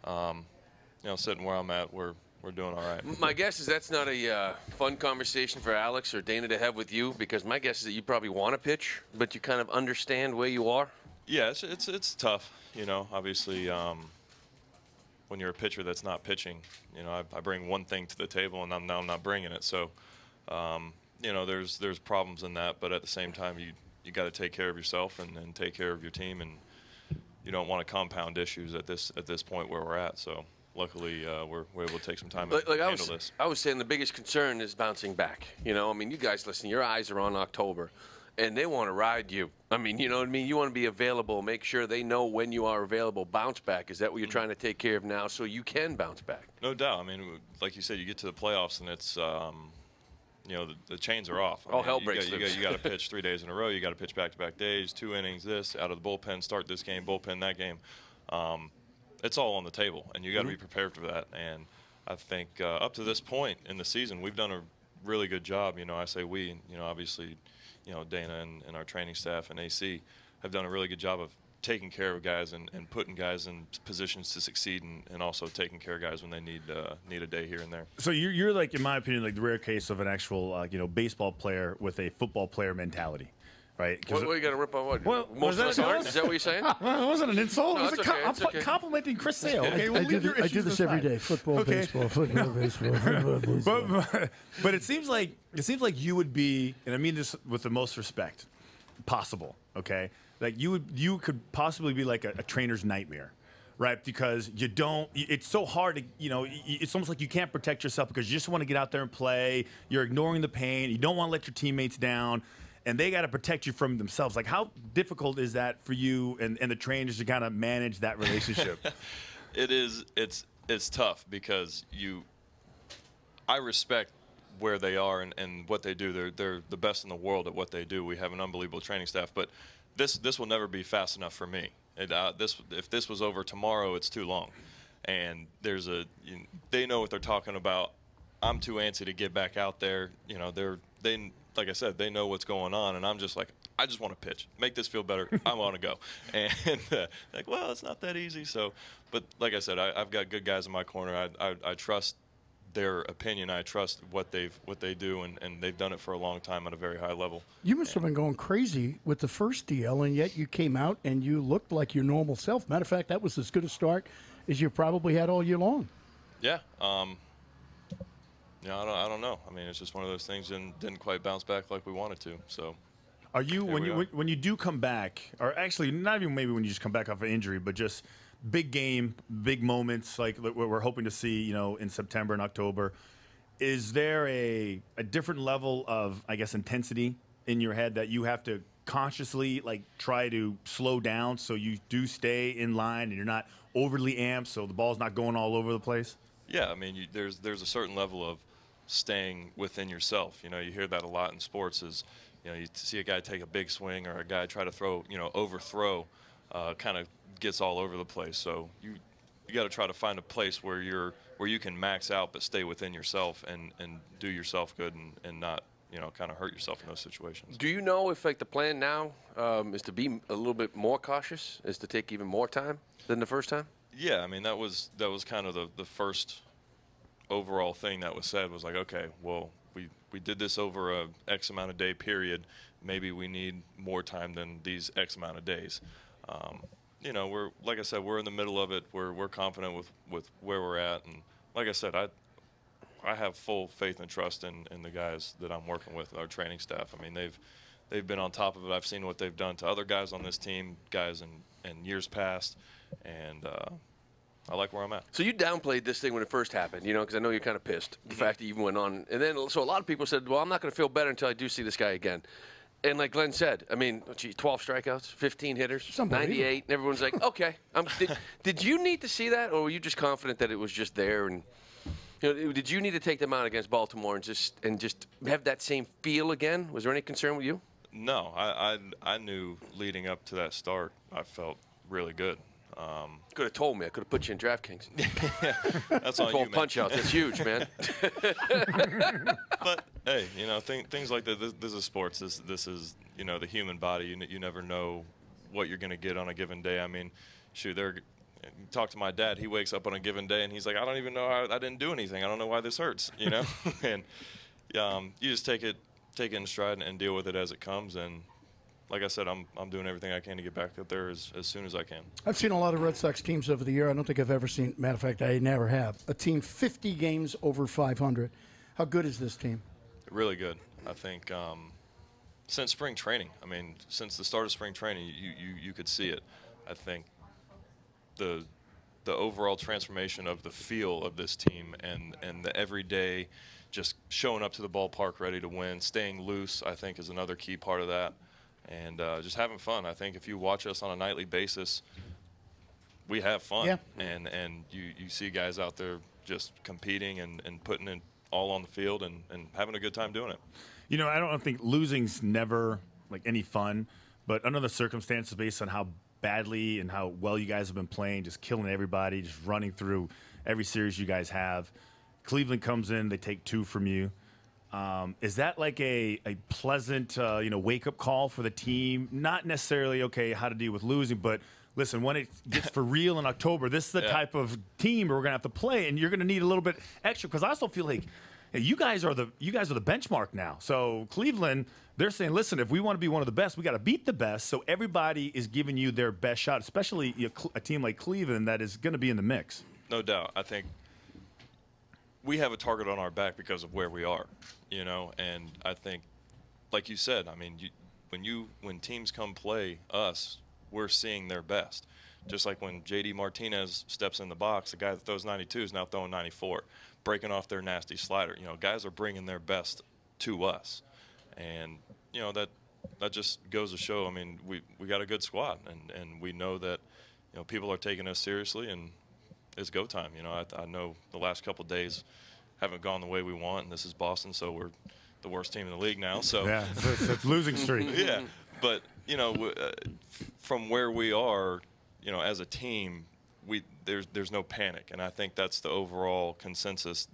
You know, sitting where I'm at, we're doing all right. My guess is that's not a fun conversation for Alex or Dana to have with you, because my guess is that you probably want to pitch, but you kind of understand where you are. Yeah, it's tough. You know, obviously, when you're a pitcher that's not pitching, you know, I bring one thing to the table, and now I'm not bringing it. So, you know, there's problems in that, but at the same time, you got to take care of yourself and take care of your team, and you don't want to compound issues at this point where we're at. So, luckily, we're able to take some time to handle this. I was saying the biggest concern is bouncing back. You know, I mean, you guys listen, your eyes are on October, and they want to ride you. I mean, you know what I mean? You want to be available, make sure they know when you are available. Bounce back, is that what you're trying to take care of now so you can bounce back? No doubt. I mean, like you said, you get to the playoffs, and it's you know, the chains are off. All hell breaks loose. You got to pitch 3 days in a row. You got to pitch back-to-back days, 2 innings, this, out of the bullpen, start this game, bullpen that game. It's all on the table, and you got to be prepared for that. And I think up to this point in the season, we've done a really good job. You know, I say we, you know, obviously, you know, Dana and our training staff and AC have done a really good job of taking care of guys and putting guys in positions to succeed, and also taking care of guys when they need a day here and there. So you're like, in my opinion, like the rare case of an actual you know, baseball player with a football player mentality, right? What are you going to rip on what? Well, most of us aren't? Is that what you're saying? Well, it wasn't an insult. No, it was I'm complimenting Chris Sale. Okay, I do this every day. Football, baseball, football, baseball, football, baseball. But it seems like you would be, and I mean this with the most respect possible. Okay, like you could possibly be like a trainer's nightmare, right? Because you don't. It's so hard to, you know. It's almost like you can't protect yourself because you just want to get out there and play. You're ignoring the pain. You don't want to let your teammates down, and they got to protect you from themselves. Like, how difficult is that for you and the trainers to kind of manage that relationship? It is. It's tough because I respect where they are and what they do. They're the best in the world at what they do. We have an unbelievable training staff, but this will never be fast enough for me. If this was over tomorrow, it's too long. And they know what they're talking about. I'm too antsy to get back out there. You know, they like I said, they know what's going on, and I'm just like, I just want to pitch, make this feel better. I want to go. And like, well, it's not that easy. So, but like I said, I've got good guys in my corner. I trust their opinion. I trust what they do, and they've done it for a long time at a very high level. You must have been going crazy with the first DL, and yet you came out and you looked like your normal self. Matter of fact, that was as good a start as you probably had all year long. Yeah. Yeah, I don't know. I mean, it's just one of those things, and didn't quite bounce back like we wanted to. So, are you when you do come back, or actually not even maybe when you just come back off an injury, but just big game, big moments like what we're hoping to see, you know, in September and October? Is there a different level of, I guess, intensity in your head that you have to consciously like try to slow down so you do stay in line and you're not overly amped, so the ball's not going all over the place? Yeah, I mean, there's a certain level of staying within yourself. You know, you hear that a lot in sports. Is, you know, you see a guy take a big swing or a guy try to throw, you know, overthrow, kind of gets all over the place. So you got to try to find a place where you can max out but stay within yourself and do yourself good and not, you know, kind of hurt yourself in those situations. Do you know if like the plan now is to be a little bit more cautious, is to take even more time than the first time? Yeah, I mean, that was kind of the first overall thing that was said, was like, okay, well, we did this over a X amount of day period. Maybe we need more time than these X amount of days. You know, we're, like I said, we're in the middle of it. We're confident with where we're at, and like I said, I have full faith and trust in the guys that I'm working with, our training staff. I mean, they've been on top of it. I've seen what they've done to other guys on this team, guys in years past, and I like where I'm at. So you downplayed this thing when it first happened, you know, because I know you're kind of pissed. The fact that you even went on. And then, so a lot of people said, well, I'm not going to feel better until I do see this guy again. And like Glenn said, I mean, 12 strikeouts, 15 hitters, 98, and everyone's like, okay. Did you need to see that, or were you just confident that it was just there? And you know, did you need to take them out against Baltimore and just have that same feel again? Was there any concern with you? No, I knew leading up to that start, I felt really good. Could have told me. I could have put you in DraftKings. That's on you, 12 man. punch-outs. That's huge, man. But hey, you know, things like this is sports. This is, you know, the human body. You never know what you're going to get on a given day. I mean, shoot, talk to my dad. He wakes up on a given day and he's like, I don't even know. I didn't do anything. I don't know why this hurts. You know, and you just take it in stride and deal with it as it comes. And like I said, I'm doing everything I can to get back up there as soon as I can. I've seen a lot of Red Sox teams over the year. I don't think I've ever seen, matter of fact, I never have, a team 50 games over 500. How good is this team? Really good. I think since spring training, I mean, since the start of spring training, you could see it. I think the overall transformation of the feel of this team and the everyday just showing up to the ballpark ready to win, staying loose, I think is another key part of that. And just having fun. I think if you watch us on a nightly basis, we have fun. Yeah. And you see guys out there just competing and putting it all on the field and having a good time doing it. You know, I don't think losing's never like any fun, but under the circumstances, based on how badly and how well you guys have been playing, just killing everybody, just running through every series you guys have, Cleveland comes in, they take 2 from you. Is that like a pleasant, wake-up call for the team? Not necessarily, okay, how to deal with losing, but listen, when it gets for real in October, this is the type of team we're going to have to play, and you're going to need a little bit extra. Because I also feel like you guys are the benchmark now. So Cleveland, they're saying, listen, if we want to be one of the best, we got to beat the best. So everybody is giving you their best shot, especially a team like Cleveland that is going to be in the mix. No doubt. I think we have a target on our back because of where we are, and I think, like you said, I mean, when teams come play us, we're seeing their best. Just like when J.D. Martinez steps in the box, the guy that throws 92 is now throwing 94, breaking off their nasty slider. Guys are bringing their best to us, and that just goes to show. I mean, we got a good squad, and we know that people are taking us seriously, and it's go time. I know the last couple of days haven't gone the way we want, and this is Boston, so we're the worst team in the league now. So yeah, it's losing streak. Yeah, but from where we are, as a team, there's no panic, and I think that's the overall consensus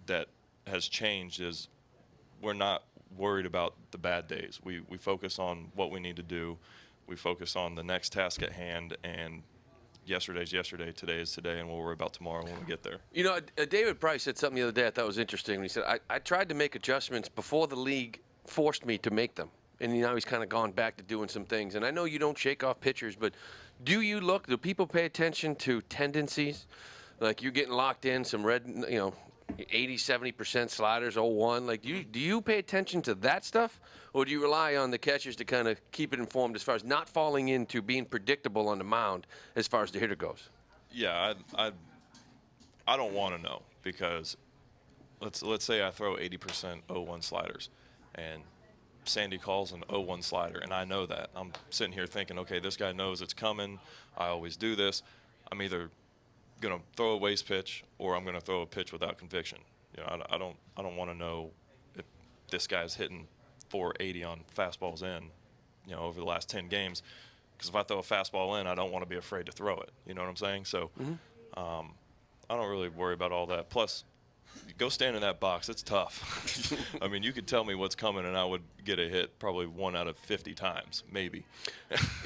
that has changed. Is we're not worried about the bad days. We focus on what we need to do. We focus on the next task at hand, and yesterday's yesterday, today is today, and we'll worry about tomorrow when we get there. David Price said something the other day I thought was interesting. When he said, I tried to make adjustments before the league forced me to make them. And now he's kind of gone back to doing some things. And I know you don't shake off pitchers, but do people pay attention to tendencies? Like you're getting locked in, some red, 80, 70% sliders, 0-1. Like, do you pay attention to that stuff? Or do you rely on the catchers to kind of keep it informed as far as not falling into being predictable on the mound as far as the hitter goes? Yeah, I don't want to know, because let's say I throw 80% 0-1 sliders, and Sandy calls an 0-1 slider, and I know that. I'm sitting here thinking, okay, this guy knows it's coming. I always do this. I'm either going to throw a waste pitch or I'm going to throw a pitch without conviction. I don't want to know if this guy's hitting 480 on fastballs in, over the last 10 games. Because if I throw a fastball in, I don't want to be afraid to throw it. You know what I'm saying? So I don't really worry about all that. Plus, go stand in that box. It's tough. I mean, you could tell me what's coming, and I would get a hit probably 1 out of 50 times, maybe.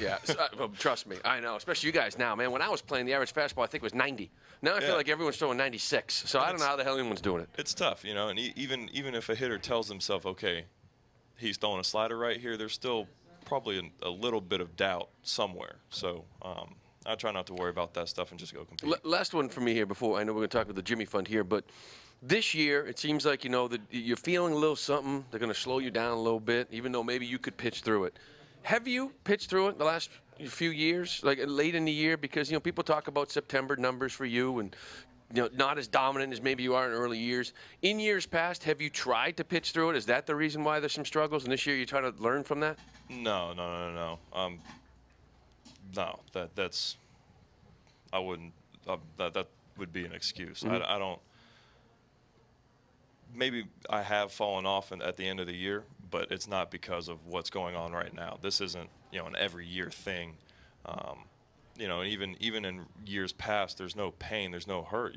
Yeah, well, trust me, I know. Especially you guys now, man. When I was playing, the average fastball I think was 90. Now I feel like everyone's throwing 96. So I don't know how the hell anyone's doing it. It's tough, And even if a hitter tells himself, okay, he's throwing a slider right here, there's still probably a little bit of doubt somewhere. So I try not to worry about that stuff and just go compete. Last one for me here before I know we're going to talk about the Jimmy Fund here, but this year it seems like that you're feeling a little something. They're going to slow you down a little bit, even though maybe you could pitch through it. Have you pitched through it the last few years, like late in the year? Because people talk about September numbers for you, and not as dominant as maybe you are in early years. In years past, have you tried to pitch through it? Is that the reason why there's some struggles? And this year you're trying to learn from that? No. No, that's I wouldn't. That would be an excuse. Mm-hmm. I don't. Maybe I have fallen off at the end of the year, but it's not because of what's going on right now. This isn't an every year thing. Even in years past, there's no pain, there's no hurt.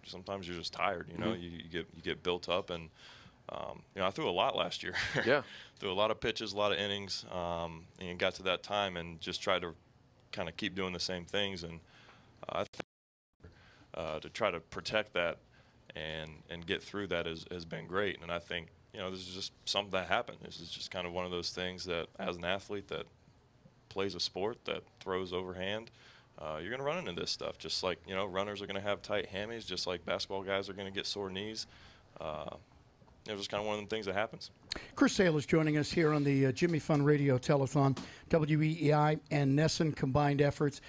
Sometimes you're just tired. Mm-hmm. You get built up, and I threw a lot last year. Yeah, threw a lot of pitches, a lot of innings, and got to that time and just tried to kind of keep doing the same things. And I think to try to protect that and get through that has been great. And I think, this is just something that happened. This is just kind of one of those things that, as an athlete that plays a sport that throws overhand, you're going to run into this stuff. Just like, runners are going to have tight hammies, just like basketball guys are going to get sore knees. It's just kind of one of them things that happens. Chris Sale is joining us here on the Jimmy Fund Radio Telethon, WEEI and NESN combined efforts.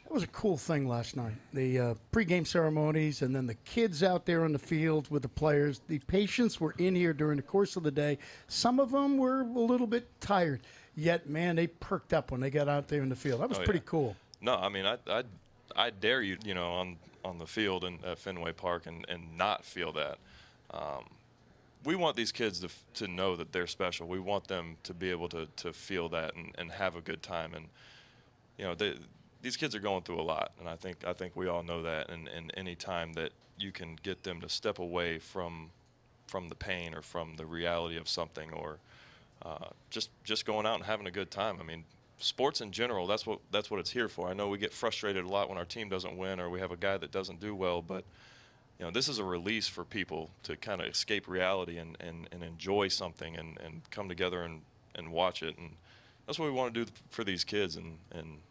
That was a cool thing last night. The pregame ceremonies and then the kids out there on the field with the players. The patients were in here during the course of the day. Some of them were a little bit tired. Yet, man, they perked up when they got out there in the field. That was pretty cool. No, I mean, I dare you, on the field and at Fenway Park and not feel that. We want these kids to know that they're special. We want them to be able to feel that and have a good time. And, these kids are going through a lot, and I think we all know that. And any time that you can get them to step away from the pain or from the reality of something, or just going out and having a good time. I mean, sports in general, that's what it's here for. I know we get frustrated a lot when our team doesn't win or we have a guy that doesn't do well, but this is a release for people to kind of escape reality and enjoy something and come together and watch it. And that's what we want to do for these kids, and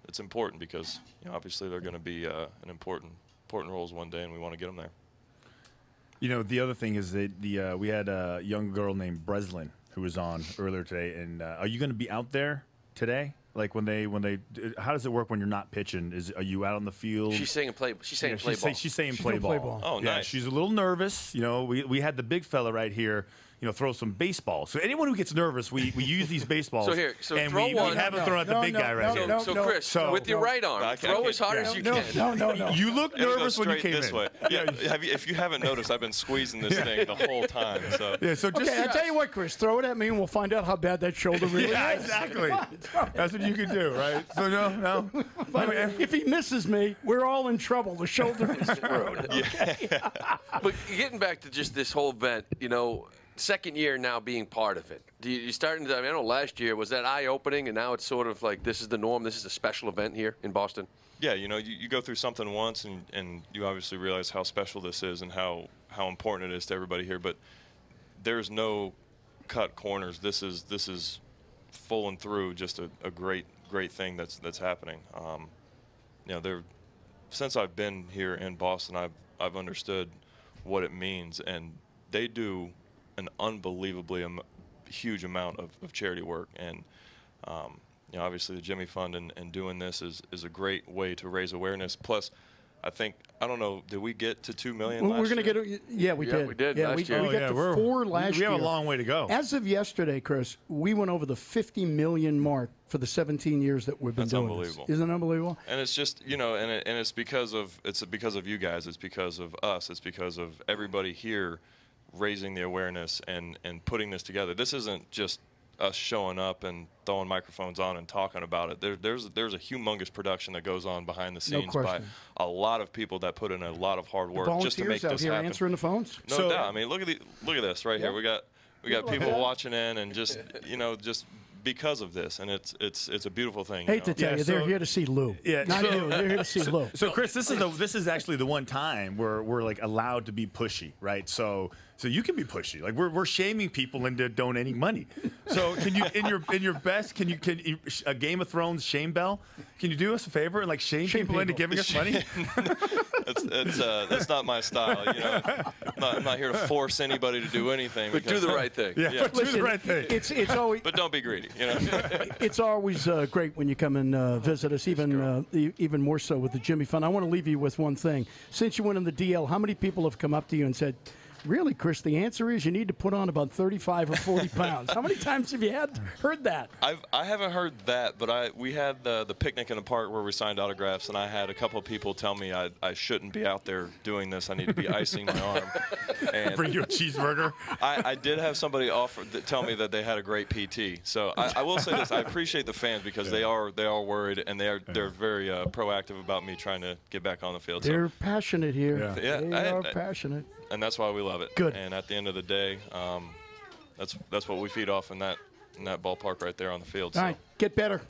it's important because obviously they're going to be an important roles one day, and we want to get them there. The other thing is that we had a young girl named Breslin who was on earlier today. And are you going to be out there today? Like when they, how does it work when you're not pitching? Are you out on the field? She's saying play. She's saying play ball. She's saying play ball. Oh, yeah, nice. She's a little nervous. We had the big fella right here. Throw some baseball. So anyone who gets nervous, we use these baseballs. So and throw we one. haven't thrown at the big guy right here. So Chris, with your right arm, throw as hard as you can. No. You look nervous when you came this in. Way. Yeah. If you haven't noticed, I've been squeezing this thing the whole time. So So just I tell you what, Chris, throw it at me and we'll find out how bad that shoulder really yeah, is. exactly. That's what you can do, right? So no. But if he misses me, we're all in trouble. The shoulder is screwed. Okay? But getting back to just this whole event, second year now being part of it. You starting to, I know last year, was that eye-opening, and now it's sort of like this is the norm, this is a special event here in Boston? Yeah, you go through something once, and you obviously realize how special this is and how important it is to everybody here, but there's no cut corners. This is full and through just a great thing that's happening. Since I've been here in Boston, I've understood what it means, and they do an unbelievably huge amount of charity work. And obviously the Jimmy Fund and doing this is a great way to raise awareness. Plus, I don't know, did we get to 2 million last We're going to year? get yeah, we did. We did yeah, last year. We got to 4 last year. We have a long way to go. As of yesterday, Chris, we went over the 50 million mark for the 17 years that we've been doing unbelievable. this. Isn't it unbelievable? And it's just, and it's because of you guys. It's because of us. It's because of everybody here raising the awareness and putting this together. This isn't just us showing up and throwing microphones on and talking about it. There's a humongous production that goes on behind the scenes by a lot of people that put in a lot of hard work just to make volunteers out this here happen. answering the phones. No doubt. I mean, look at this right here. We got people watching in and just because of this, and it's a beautiful thing. Hate to tell you, they're here to see Lou. Yeah, Not you. They're here to see Lou. So Chris, this is actually the one time where we're like allowed to be pushy, right? So you can be pushy. Like we're shaming people into donating money. So can you in your best can you a Game of Thrones shame bell? Can you do us a favor and like shame people into giving us money? That's not my style. I'm not here to force anybody to do anything. But do the right thing. Yeah, do Listen, the right thing. It's always But don't be greedy. It's always great when you come and visit us, even more so with the Jimmy Fund. I want to leave you with one thing. Since you went in the DL, how many people have come up to you and said, really, Chris, the answer is you need to put on about 35 or 40 pounds. How many times have you heard that? I haven't heard that, but we had the picnic in the park where we signed autographs, and I had a couple of people tell me I shouldn't be out there doing this. I need to be icing my arm. And Bring you a cheeseburger. I did have somebody tell me that they had a great PT. So I will say this: I appreciate the fans because they are worried and they're very proactive about me trying to get back on the field. They're passionate here. Yeah. They are passionate. And that's why we love it. Good. And at the end of the day, that's what we feed off in that ballpark right there on the field. All right, get better.